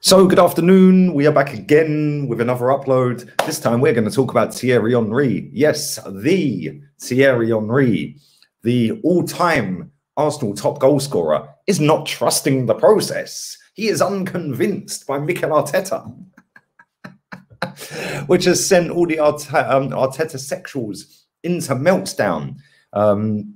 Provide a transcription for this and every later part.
So good afternoon, we are back again with another upload. This time we're going to talk about Thierry Henry. Yes, the Thierry Henry, the all-time Arsenal top goal scorer, is not trusting the process. He is unconvinced by Mikel Arteta, which has sent all the Arteta sexuals into meltdown.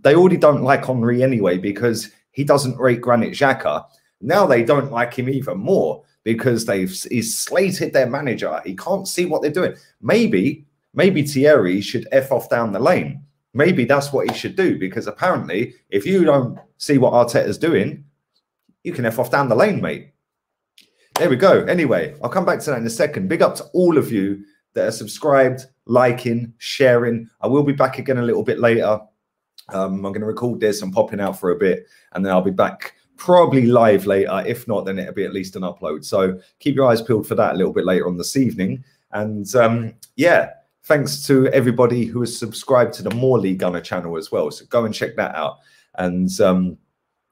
They already don't like Henry anyway because he doesn't rate Granit Xhaka. Now they don't like him even more, because he's slated their manager. He can't see what they're doing. Maybe Thierry should F off down the lane. Maybe that's what he should do, because apparently if you don't see what Arteta's doing, you can F off down the lane, mate. There we go. Anyway, I'll come back to that in a second. Big up to all of you that are subscribed, liking, sharing. I will be back again a little bit later. I'm going to record this and popping out for a bit, and then I'll be back probably live later. If not, then it'll be at least an upload. So keep your eyes peeled for that a little bit later on this evening. And yeah, thanks to everybody who has subscribed to the Morley Gunner channel as well. So go and check that out. And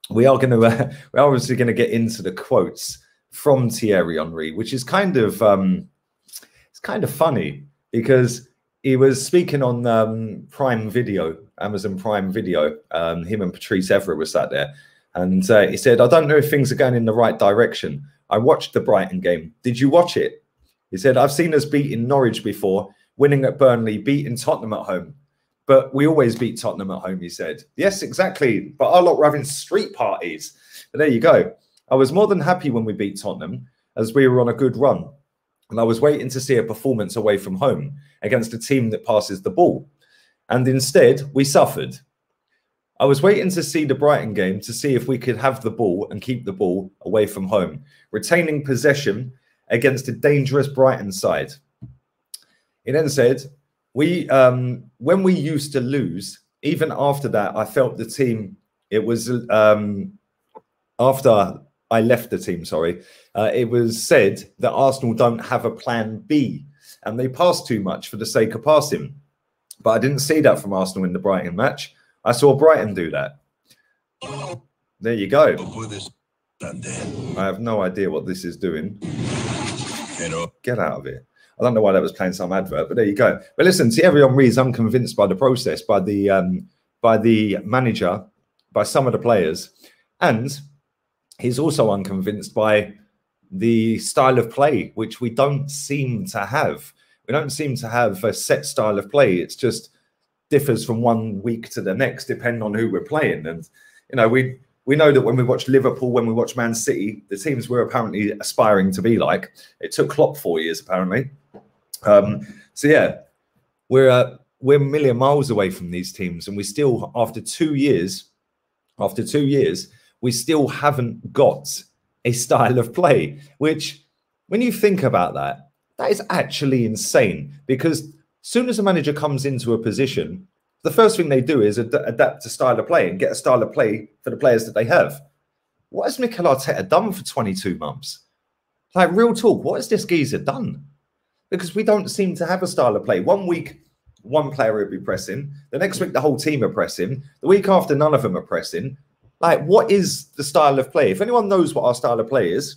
we are going to we're obviously going to get into the quotes from Thierry Henry, which is kind of it's kind of funny, because he was speaking on Prime Video, Amazon Prime Video. Him and Patrice Evra was sat there. And he said, I don't know if things are going in the right direction. I watched the Brighton game. Did you watch it? He said, I've seen us beating Norwich before, winning at Burnley, beating Tottenham at home. But we always beat Tottenham at home, he said. Yes, exactly. But our lot were having street parties. But there you go. I was more than happy when we beat Tottenham, as we were on a good run. And I was waiting to see a performance away from home against a team that passes the ball. And instead, we suffered. I was waiting to see the Brighton game to see if we could have the ball and keep the ball away from home, retaining possession against a dangerous Brighton side. He then said, when we used to lose, even after that, I felt the team, it was after I left the team, sorry, it was said that Arsenal don't have a plan B and they pass too much for the sake of passing. But I didn't see that from Arsenal in the Brighton match. I saw Brighton do that. There you go. I have no idea what this is doing. Get out of it. I don't know why that was playing some advert, but there you go. But listen, Thierry Henry is unconvinced by the process, by the manager, by some of the players, and he's also unconvinced by the style of play, which we don't seem to have. We don't seem to have a set style of play. It's just differs from one week to the next, depending on who we're playing. And, you know, we know that when we watch Liverpool, when we watch Man City, the teams we're apparently aspiring to be like, it took Klopp 4 years, apparently. So, yeah, we're a million miles away from these teams. And we still, after 2 years, we still haven't got a style of play, which, when you think about that, that is actually insane. Because soon as a manager comes into a position, the first thing they do is adapt a style of play and get a style of play for the players that they have. What has Mikel Arteta done for 22 months? Like, real talk, what has this geezer done? Because we don't seem to have a style of play. 1 week, one player will be pressing. The next week, the whole team are pressing. The week after, none of them are pressing. Like, what is the style of play? If anyone knows what our style of play is,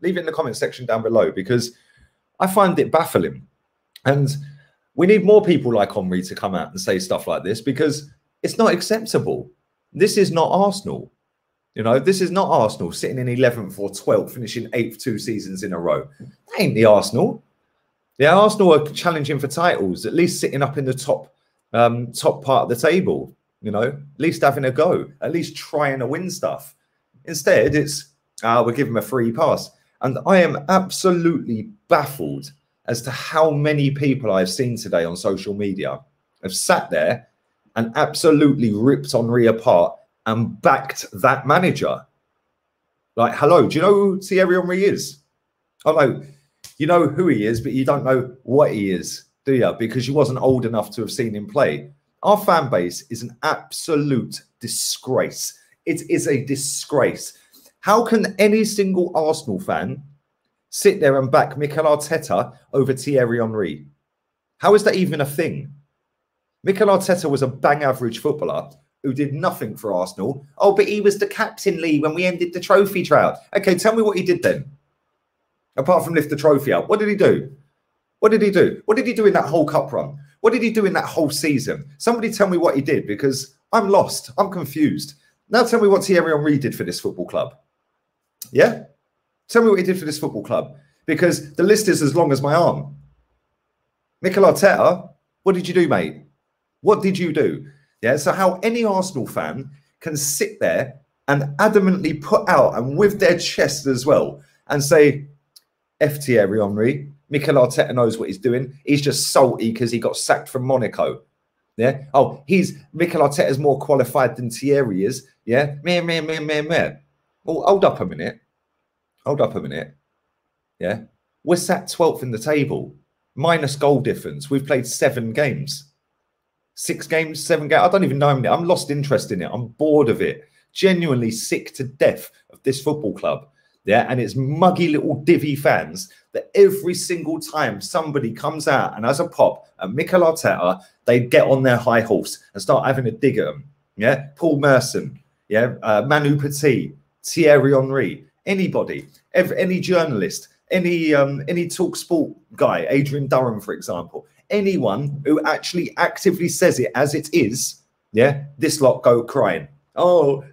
leave it in the comment section down below, because I find it baffling. And we need more people like Henry to come out and say stuff like this, because it's not acceptable. This is not Arsenal. You know, this is not Arsenal sitting in 11th or 12th, finishing 8th 2 seasons in a row. That ain't the Arsenal. Yeah, Arsenal are challenging for titles, at least sitting up in the top part of the table, you know, at least having a go, at least trying to win stuff. Instead, it's, we'll give them a free pass. And I am absolutely baffled as to how many people I've seen today on social media have sat there and absolutely ripped Henry apart and backed that manager. Like, hello, do you know who Thierry Henry is? Oh, no, you know who he is, but you don't know what he is, do you? Because you wasn't old enough to have seen him play. Our fan base is an absolute disgrace. It is a disgrace. How can any single Arsenal fan sit there and back Mikel Arteta over Thierry Henry? How is that even a thing? Mikel Arteta was a bang average footballer who did nothing for Arsenal. Oh, but he was the captain, Lee, when we ended the trophy drought. Okay, tell me what he did then. apart from lift the trophy up. What did he do? What did he do? What did he do in that whole cup run? What did he do in that whole season? Somebody tell me what he did, because I'm lost. I'm confused. Now tell me what Thierry Henry did for this football club. Yeah? Tell me what he did for this football club, because the list is as long as my arm. Mikel Arteta, what did you do, mate? What did you do? Yeah, so how any Arsenal fan can sit there and adamantly put out, and with their chest as well, and say, F Thierry Henry, Mikel Arteta knows what he's doing. He's just salty because he got sacked from Monaco. Yeah. Oh, Mikel Arteta is more qualified than Thierry is. Yeah. Meh. Well, hold up a minute. Hold up a minute. Yeah. We're sat 12th in the table, minus goal difference. We've played 7 games. 6 games, 7 games. I don't even know. I'm lost interest in it. I'm bored of it. Genuinely sick to death of this football club. Yeah. And it's muggy little divvy fans that every single time somebody comes out and has a pop at Mikel Arteta, they get on their high horse and start having a dig at them. Yeah. Paul Merson. Yeah. Manu Petit, Thierry Henry, anybody, any journalist, any talk sport guy, Adrian Durham, for example, anyone who actually actively says it as it is. Yeah. This lot go crying. Oh,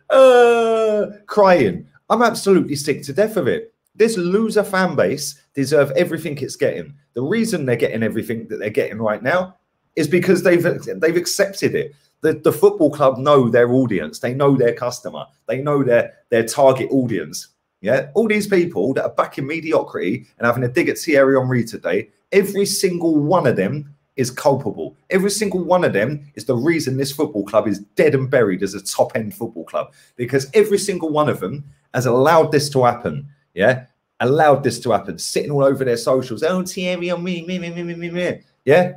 crying. I'm absolutely sick to death of it. This loser fan base deserve everything it's getting. The reason they're getting everything that they're getting right now is because they've accepted it. The football club know their audience. They know their customer. They know their target audience. Yeah, all these people that are back in mediocrity and having a dig at Thierry Henry today, every single one of them is culpable. Every single one of them is the reason this football club is dead and buried as a top-end football club, because every single one of them has allowed this to happen. Yeah, allowed this to happen, sitting all over their socials. Oh, Thierry on me. Yeah,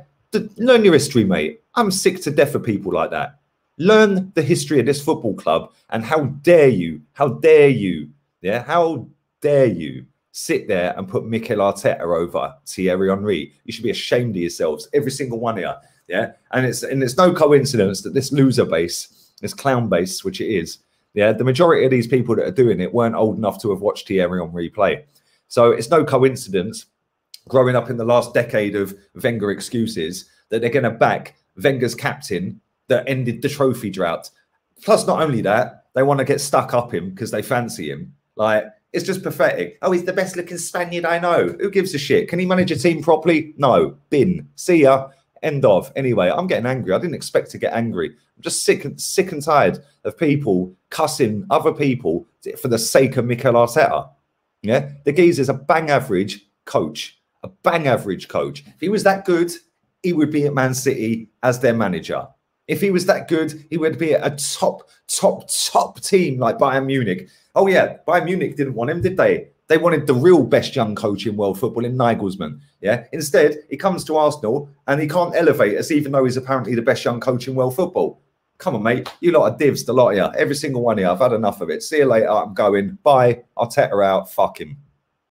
learn your history, mate. I'm sick to death of people like that. Learn the history of this football club, and how dare you, yeah, how dare you sit there and put Mikel Arteta over Thierry Henry. You should be ashamed of yourselves, every single one of you. Yeah, and it's no coincidence that this loser base, this clown base, which it is, yeah, the majority of these people that are doing it weren't old enough to have watched Thierry Henry play. So it's no coincidence, growing up in the last decade of Wenger excuses, that they're going to back Wenger's captain that ended the trophy drought. Plus, not only that, they want to get stuck up him because they fancy him. Like, it's just pathetic. Oh, he's the best looking Spaniard I know. Who gives a shit? Can he manage a team properly? No. Bin. See ya. End of. Anyway, I'm getting angry. I didn't expect to get angry. I'm just sick and tired of people cussing other people for the sake of Mikel Arteta. Yeah, the geezer's a bang average coach. A bang average coach. If he was that good, he would be at Man City as their manager. If he was that good, he would be at a top team like Bayern Munich. Oh yeah, Bayern Munich didn't want him, did they? They wanted the real best young coach in world football in Nagelsmann. Yeah. Instead, he comes to Arsenal and he can't elevate us, even though he's apparently the best young coach in world football. Come on, mate. You lot are divs, the lot of you. Every single one of you. I've had enough of it. See you later. I'm going. Bye. Arteta out. Fuck him.